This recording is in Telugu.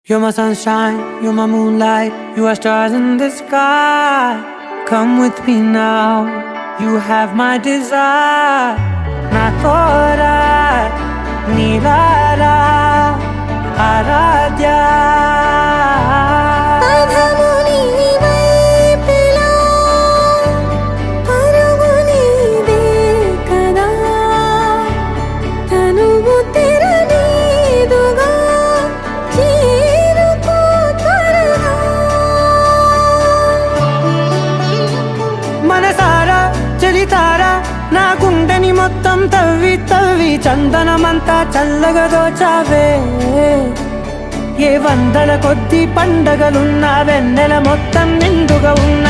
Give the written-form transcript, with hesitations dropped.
You're my sunshine, you're my moonlight, you are stars in the sky. Come with me now, you have my desire. Na tora, nilara, aradhya. మనసారా చలితారా నా గుండెని మొత్తం తవ్వి తవ్వి చందనమంతా చల్లగా దోచావే. ఏ వందల కొద్ది పండగలున్నా వెన్నెల మొత్తం నిండుగా ఉన్న